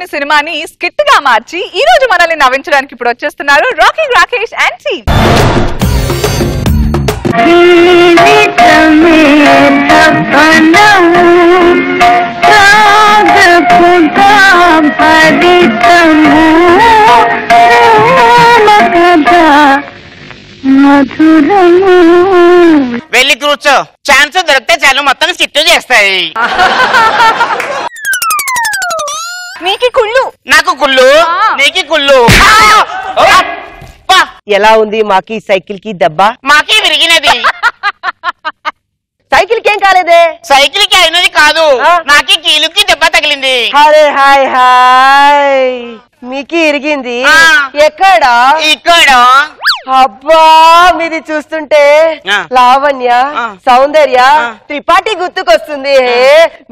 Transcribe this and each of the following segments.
లోని సినిమాని స్కిట్ గా మార్చి ఈ రోజు మనల్ని నవ్వించడానికి ఇప్పుడు వచ్చేస్తున్నారు రాకింగ్ రాకేష్ అండ్ టీమ్. వెళ్ళి కూర్చో, ఛాన్స్ దొరికితే చాలు మొత్తం స్కిట్ చేస్తాయి. నీకి కుళ్ళు, నాకు కుళ్ళు, నీకి కుళ్ళు. ఎలా ఉంది మాకి సైకిల్ కి దెబ్బ? మాకి విరిగినది. సైకిల్ కి ఏం కాలేదే? సైకిల్ కి అయినది కాదు, నాకి కీలుకి దెబ్బ తగిలింది. అరే హాయ్ హాయ్, మీకి ఇరిగింది ఎక్కడ? ఇక్కడ. అబ్బా మీది చూస్తుంటే లావణ్య, సౌందర్య, త్రిపాఠి గుర్తుకొస్తుంది.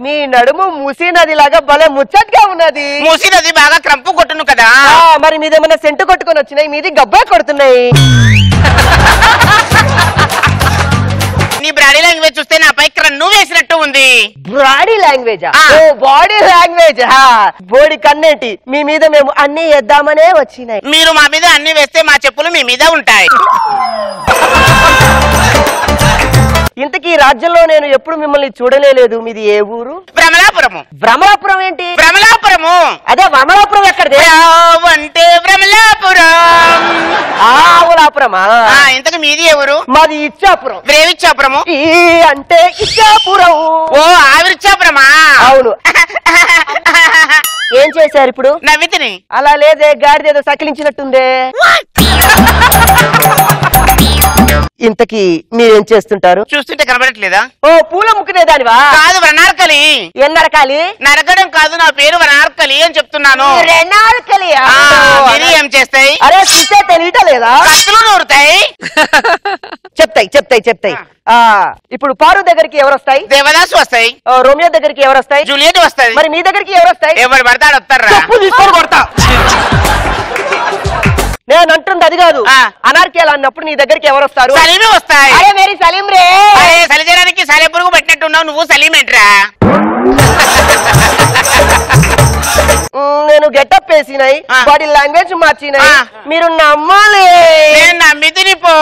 మీ నడుము మూసీ నది లాగా భలే ముచ్చట్గా ఉన్నది. మూసీ నది బాగా క్రంపు కొట్టును కదా. మరి మీదేమన్నా సెంటు కొట్టుకొని వచ్చినాయి, మీది గబ్బా కొడుతున్నాయి. నీ బాడీ లాంగ్వేజ్ చూస్తే నాపై క్రన్ను వేసినట్టు ఉంది. Body language? బాడీ లాంగ్వేజ్ బోడి కన్నేంటి, మీ మీద మేము అన్ని వేద్దామనే వచ్చినాయి. మీరు మా మీద అన్ని వేస్తే మా చెప్పులు మీ మీద ఉంటాయి. ఇంతకీ రాజ్యంలో నేను ఎప్పుడు మిమ్మల్ని చూడలేదు. మీది ఏ ఊరు? భ్రమలాపురము. భ్రమలాపురం ఏంటి? భ్రమలాపురము అదే భ్రమలాపురం ఎక్కడిది? అంటే భ్రమలాపురం. ఆవులాపురమా? ఇంతకు మీది ఎవరు? మాది ఇచ్చాపురం. వేవిచ్చాపురము అంటే ఇచ్చాపురం. ఓ ఆవిరిచ్చాపురమా? అవును. ఏం చేశారు ఇప్పుడు? నవ్వితిని. అలా లేదే, గాడిదేదో సకిలించినట్టుందే. ఇంతకీ మీరేం చేస్తుంటారు? చూస్తుంటే కనబడట్లేదా? ఓ పూల ముక్కునేదానివా? కాదు, వనార్కలి. ఏం నరకాలి? నరకడం కాదు, నా పేరు వనార్కలి అని చెప్తున్నాను. ఏం చేస్తాయి? అరే చూస్తే తెలియటలేదా? కత్తులు నూరుతాయి. చెప్తాయి చెప్తాయి చెప్తాయి. ఇప్పుడు పారు దగ్గరికి ఎవరు వస్తాయి? దేవదాసు వస్తాయి. రోమియో దగ్గరికి ఎవరు వస్తాయి? జూలియట్ వస్తాయి. మరి మీ దగ్గరికి ఎవరు వస్తాయి? ఎవరు పడతాడు వస్తారా? తీసుకొని కొడతా. నేను అంటుంది అది కాదు, అనార్కేలు అన్నప్పుడు నీ దగ్గరికి ఎవరు వస్తారు? సలీమే వస్తాయి. అరే మేరీ సలీం రే. సలిజరానికి సలే పురుగు పెట్టినట్టున్నావు, నువ్వు సలీమేంట్రా? నేను గెటప్ వేసినాయి, బాడీ లాంగ్వేజ్ మార్చినాయి, మీరు నమ్మాలి. నేను నమ్మితిని పో.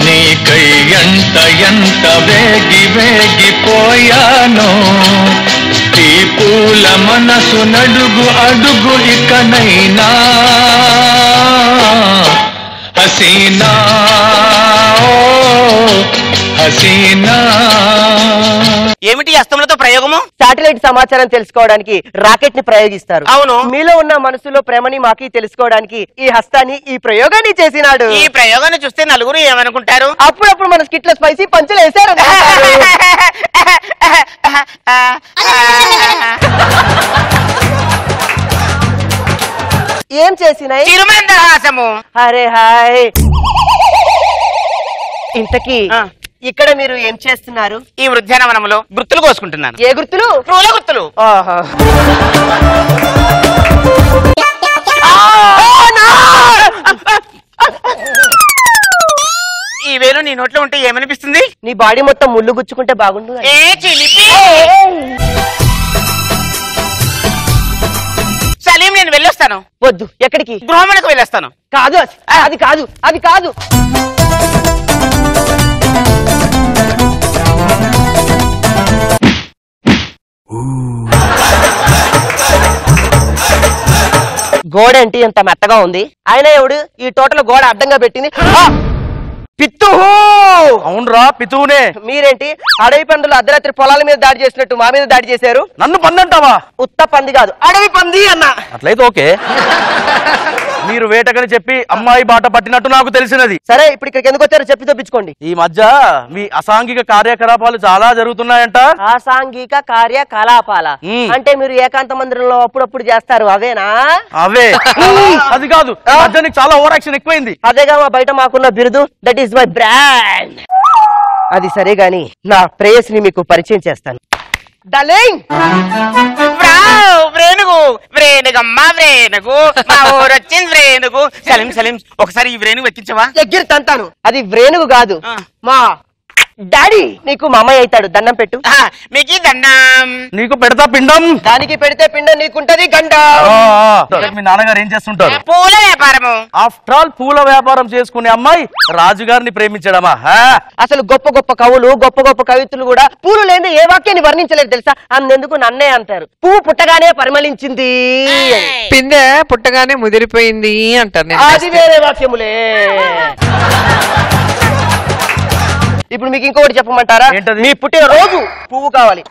నీకై ఎంత వేగి వేగిపోయానో, ఈ పూల మనసు నడుగు అడుగు ఇకనైనా. హసీనా ఓ హసీనా. ఏమిటి అస్తములతో ప్రయోగము? శాటిలైట్ సమాచారం తెలుసుకోవడానికి రాకెట్ ని ప్రయోగిస్తారు. అవును. మీలో ఉన్న మనసులో ప్రేమని మాకి తెలుసుకోవడానికి ఈ హస్తాన్ని, ఈ ప్రయోగాన్ని చేసినాడు. ఈ ప్రయోగాన్ని చూస్తే నలుగురు ఏమనుకుంటారు? అప్పుడప్పుడు మన స్కిట్ లో స్పైసీ పంచులు వేశారు. ఏం చేసినాయి? చిరుమందహాసము. అరే హాయ్. ఇంతకీ ఇక్కడ మీరు ఏం చేస్తున్నారు? ఈ ఉద్యానవనంలో గుర్తులు కోసుకుంటున్నాను. ఏ గుర్తులు? పూల గుర్తులు. ఈ వేలు నీ నోట్లో ఉంటే ఏమనిపిస్తుంది? నీ బాడీ మొత్తం ముళ్ళు గుచ్చుకుంటే బాగుండు. ఏ చిలిపి. సలీం, నేను వెళ్ళొస్తాను. వద్దు. ఎక్కడికి? గృహమునకు వెళ్ళొస్తాను. కాదు, అది కాదు, అది కాదు. గోడ ఏంటి ఎంత మెత్తగా ఉంది? ఆయన ఎవడు ఈ టోటల్ గోడ అడ్డంగా పెట్టింది? పిత్తుహు. అవునరా, పితువునే. మీరేంటి అడవి పందులు అర్ధరాత్రి పొలాల మీద దాడి చేసినట్టు మా మీద దాడి చేశారు? నన్ను పంది అంటావా? ఉత్త పంది కాదు, అడవి పంది అన్నా. అట్లయితే ఓకే. మీరు వేటకని చెప్పి అమ్మాయి బాట పట్టినట్టు నాకు తెలిసినది. సరే, ఇప్పుడు ఇక్కడికి ఎందుకు వచ్చారో చెప్పి తప్పించుకోండి. ఈ మధ్య మీ అసాంఘిక కార్యకలాపాలు చాలా జరుగుతున్నాయంట. అసాంఘిక కార్యకలాపాల అంటే మీరు ఏకాంత మందిరంలో అప్పుడప్పుడు చేస్తారు అవేనా? అవే. అది కాదు, మధ్య నీకు చాలా ఓవర్ యాక్షన్ ఎక్కువైంది. అదేగా మా బయట మాకున్న బిరుదు, దట్ ఈస్ మై బ్రాండ్. అది సరే గాని నా ప్రేయస్ని మీకు పరిచయం చేస్తాను. డార్లింగ్, వ్రేణుగు, వ్రేణుగమ్మ వ్రేణుగు, మా ఊరు వచ్చింది వ్రేణుగు. సలీం సలీం, ఒకసారి ఈ వ్రేణుగు ఎక్కించవా? ఎగ్గిరి తంతాను. అది వ్రేణుగు కాదు, మా డాడీ నీకు మా అమ్మాయి అవుతాడు, దండం పెట్టు. మీకు దండం. నీకు పెడతా పిండం. దానికి పెడితే పిండం నీకుంటది గండ. మీ నాన్నగారు ఏం చేస్తుంటారు? పూల వ్యాపారము. ఆఫ్టర్ ఆల్ పూల వ్యాపారం చేసుకునే అమ్మాయి రాజుగారిని ప్రేమించడమా? అసలు గొప్ప గొప్ప కవులు, గొప్ప గొప్ప కవిత్రులు కూడా పూలు లేని ఏ వాక్యాన్ని వర్ణించలేదు తెలుసా? అందుకు నన్నే అంటారు పువ్వు పుట్టగానే పరిమళించింది, పిందె పుట్టగానే ముదిరిపోయింది అంటారు. అది వేరే వాక్యములే. ఇప్పుడు మీకు ఇంకొకటి చెప్పమంటారా? మీ పుట్టిన రోజు పువ్వు కావాలి,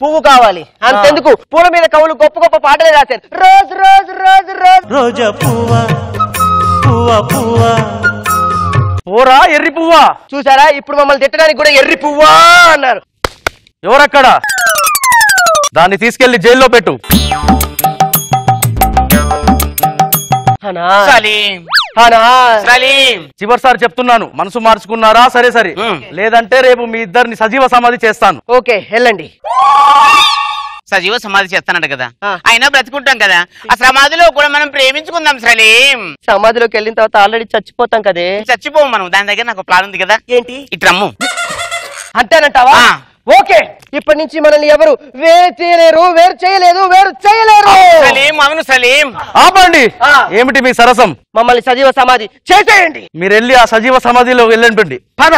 పువ్వు కావాలి. అంతెందుకు పూల మీద కవులు గొప్ప గొప్ప పాటలే రాశారు. రోజు రోజు రోజు రోజు రోజా పువ్వా పువ్వా పువ్వా. ఓరా ఎర్రి పువ్వా. చూసారా, ఇప్పుడు మమ్మల్ని తిట్టడానికి కూడా ఎర్రి పువ్వా అన్నారు. ఎవరక్కడ? దాన్ని తీసుకెళ్లి జైల్లో పెట్టు. చివరిసారి చెప్తున్నాను, మనసు మార్చుకున్నారా? సరే సరే, లేదంటే రేపు మీ ఇద్దరిని సజీవ సమాధి చేస్తాను. ఓకే వెళ్ళండి. సజీవ సమాధి చేస్తానంట కదా, అయినా బ్రతుకుంటాం కదా, ఆ సమాధిలో కూడా మనం ప్రేమించుకుందాం సలీం. సమాధిలోకి వెళ్ళిన తర్వాత ఆల్రెడీ చచ్చిపోతాం కదే. చచ్చిపోము మనం. దాని దగ్గర నాకు ప్లాన్ ఉంది కదా. ఏంటి? ఇట్రమ్ము. అంతేనంటావా? ఓకే, ఇప్పటి నుంచి మనల్ని ఎవరు వేరు చేయలేరు, వేరు చేయలేదు, వేరు చేయలేరు. సలీం, అవును సలీం. ఆపండి. ఏమిటి మీ సరసం? మమ్మల్ని సజీవ సమాధి చేసేయండి. మీరు వెళ్ళి ఆ సజీవ సమాధిలో వెళ్ళండి. పద.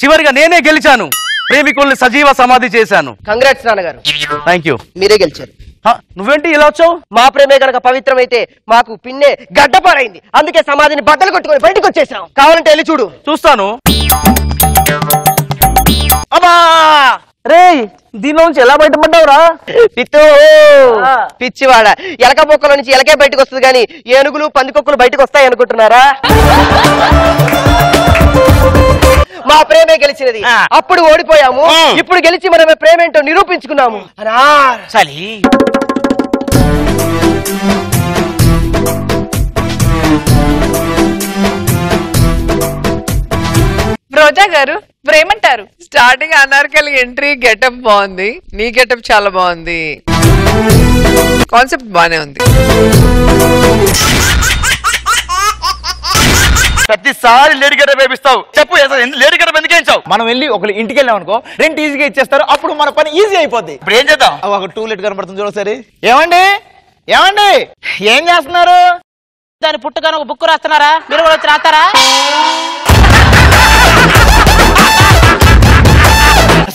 చివరిగా నేనే గెలిచాను, ప్రేమికుల్ని సజీవ సమాధి చేశాను. కంగ్రాట్స్ నాన్నగారు. Thank you. మీరే గెలిచారు. నువ్వేంటి ఇలా వచ్చావు? మా ప్రేమే గనక పవిత్రమైతే మాకు పిన్నే గడ్డపారైంది, అందుకే సమాధిని బద్దలు కొట్టుకొని బయటకు వచ్చేసాం. కావాలంటే వెళ్ళి చూడు. చూస్తాను. అబ్బా రే, దీనిలోంచి ఎలా బయటపడ్డావురా? పిత్తు పిచ్చివాడ, ఎలక బొక్కల నుంచి ఎలకే బయటకు వస్తుంది కానీ ఏనుగులు పందికొక్కులు బయటకు వస్తాయి అనుకుంటున్నారా? మా ప్రేమే గెలిచినది, అప్పుడు ఓడిపోయాము, ఇప్పుడు గెలిచి మనమే ప్రేమేంటో నిరూపించుకున్నాము. రోజా గారు ప్రేమంటారు. స్టార్టింగ్ అనార్కలి ఎంట్రీ గెటప్ బాగుంది, నీ గెటప్ చాలా బాగుంది, కాన్సెప్ట్ బానే ఉంది. ప్రతిసారి లేడీ గెటప్ వేపిస్తావు. చెప్పు, లేడీ గెటప్ ఎందుకు వేయించావు? మనం వెళ్ళి ఒకళ్ళు ఇంటికి వెళ్ళాం అనుకో, రెంట్ ఈజీగా ఇచ్చేస్తారు, అప్పుడు మన పని ఈజీ అయిపోద్ది. ఇప్పుడు ఏం చేద్దాం? ఒక టూలెట్ కనబడుతుంది చూడసరి. ఏమండి ఏమండి ఏం చేస్తున్నారు? దాని పుట్టుగానే ఒక బుక్ రాస్తున్నారా? మీరు కూడా వచ్చి రాస్తారా?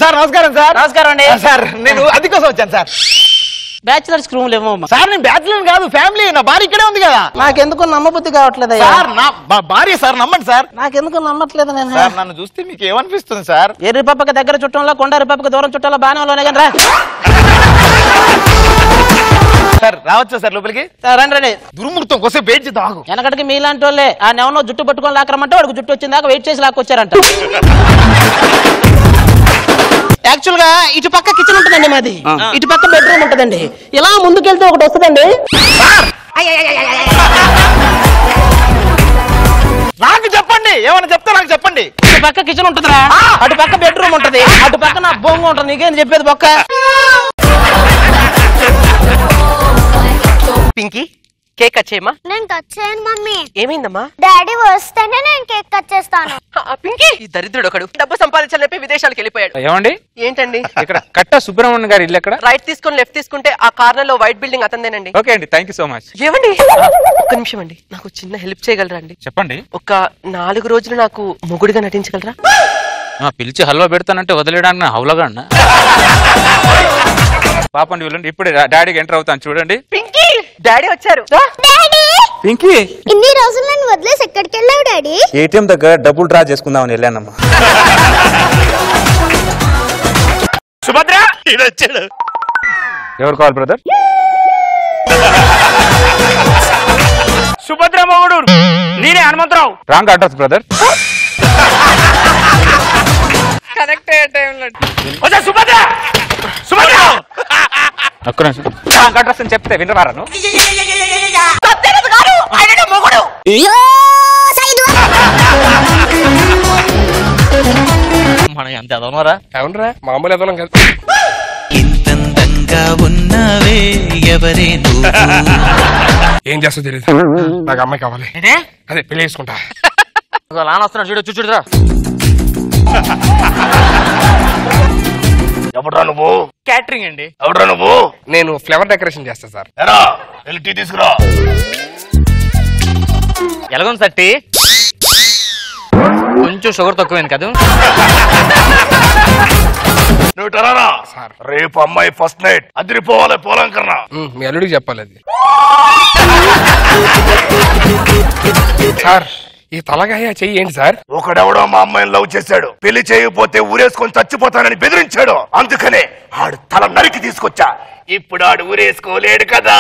సార్ నమస్కారం. సార్ నమస్కారం అండి. సార్ నేను అది కోసం వచ్చాను సార్. బ్యాచులర్స్ రూమ్ లేమో సార్. నేను బ్యాచులర్ కాదు, ఫ్యామిలీ. నా భార్య ఇక్కడే ఉంది కదా. నాకెందుకు నమ్మబుద్ధి కావట్లేదు సార్. నా భార్య సార్, నమ్మండి సార్. నాకెందుకు నమ్మట్లేదు నేను. సార్ నన్ను చూస్తే మీకు ఏమనిపిస్తుంది సార్? ఎర్రి పప్పకి దగ్గర చుట్టంలో, కొండారి పప్పకి దూరం చుట్టాలో బాగానే లోనే కానీ రా. సార్ రావచ్చా సార్ లోపలికి? రండి రండి. దుర్ముహూర్తం కోసం వెయిట్ చేద్దాం. ఆగు. వెనకటికి మీలాంటి వాళ్ళే ఆ నెవనో జుట్టు పట్టుకొని లాక్కరమంటే వాడికి జుట్టు వచ్చిన దాకా వెయిట్ చేసి లాక్కొచ్చారంట. యాక్చువల్ గా ఇటు పక్క కిచెన్ ఉంటుందండి మాది, ఇటు పక్క బెడ్రూమ్ ఉంటుందండి. ఇలా ముందుకెళ్తే ఒకటి వస్తుందండి. నాకు చెప్పండి, ఏమన్నా చెప్తా నాకు చెప్పండి. ఇటు పక్క కిచెన్ ఉంటుందిరా, అటు పక్క బెడ్రూమ్ ఉంటది, అటు పక్క నా బొంగు ఉంటుంది. నీకేం చెప్పేది బొక్క? పింకీ కేక్ కట్ చేయమా? నేను కట్ చేయను మమ్మీ. ఏమైందమ్మా? డాడీ వస్తేనే నేను కేక్ కట్ చేస్తాను. పింకీ ఈ దరిద్రుడు ఒకడు డబ్బు సంపాదించాలని చెప్పి విదేశాలకు వెళ్ళిపోయాడు. ఏమండి ఏంటండి? ఇక్కడ కట్ట సుబ్రహ్మణ్యం గారి ఇల్లు ఎక్కడ? రైట్ తీసుకొని లెఫ్ట్ తీసుకుంటే ఆ కార్నర్ లో వైట్ బిల్డింగ్ అతందేనండి. ఓకే అండి, థ్యాంక్ యూ సో మచ్. ఏమండి ఒక్క నిమిషం అండి, నాకు చిన్న హెల్ప్ చేయగలరా అండి? చెప్పండి. ఒక 4 రోజులు నాకు మొగుడిగా నటించగలరా? పిలిచి హల్వా పెడతానంటే వదిలేయడానికి హౌలగా అన్న. పాపండి వీళ్ళండి, ఇప్పుడే డాడీకి ఎంటర్ అవుతాను చూడండి. పింకీ డాడీ వచ్చారు. డాడీ పింకీ ఇన్ని రోజులు నన్ను వదిలేసి ఎక్కడికి వెళ్ళావు డాడీ? ఏటీఎం దగ్గర డబ్బులు డ్రా చేసుకుందామని వెళ్ళానమ్మా. సుభద్ర వచ్చాడు. ఎవరు కావాలి బ్రదర్? సుభద్ర మొగుడు నేనే, Hanumantharao. Wrong address brother. Connect అయ్యే టైంలో సుభద్ర సుభద్ర ఒక్క నిమిషం. రాంగ్ అడ్రస్ అని చెప్తే వినరాను. మనం ఎంత ఎదవనరా? అవునరా, మామూలు ఎదవం కదా. ఇంతందంగా ఉన్నా ఉన్నవే ఎవరే నువ్వు ఏం చేస్తా తెలియదు నాకు అమ్మాయి కావాలి అదే పెళ్లి చేసుకుంటా నాన్న వస్తున్నాడు చూడు చూడురా ఎవడ్రా నువ్వు క్యాటరింగ్ అండి ఎవడ్రా నువ్వు నేను ఫ్లవర్ డెకరేషన్ చేస్తా సార్ ఎరా వెళ్ళి టీ తీసుకురా ఎలాగొంది సార్ టీ కొంచెం షుగర్ తక్కువైంది కదా నువ్వు టరారా సార్ రేపు అమ్మాయి ఫస్ట్ నైట్ అదిరిపోవాలి పోలం కన్నా మీ అల్లుడికి చెప్పాలి అది సార్ ఈ తలగాయ చెయ్యి ఏంటి సార్ ఒకడెవడో మా అమ్మాయిని లవ్ చేశాడు పెళ్లి చేయకపోతే ఊరేసుకొని చచ్చిపోతానని బెదిరించాడు అందుకనే ఆడు తల నరికి తీసుకొచ్చా ఇప్పుడు ఆడు ఊరేసుకోలేడు కదా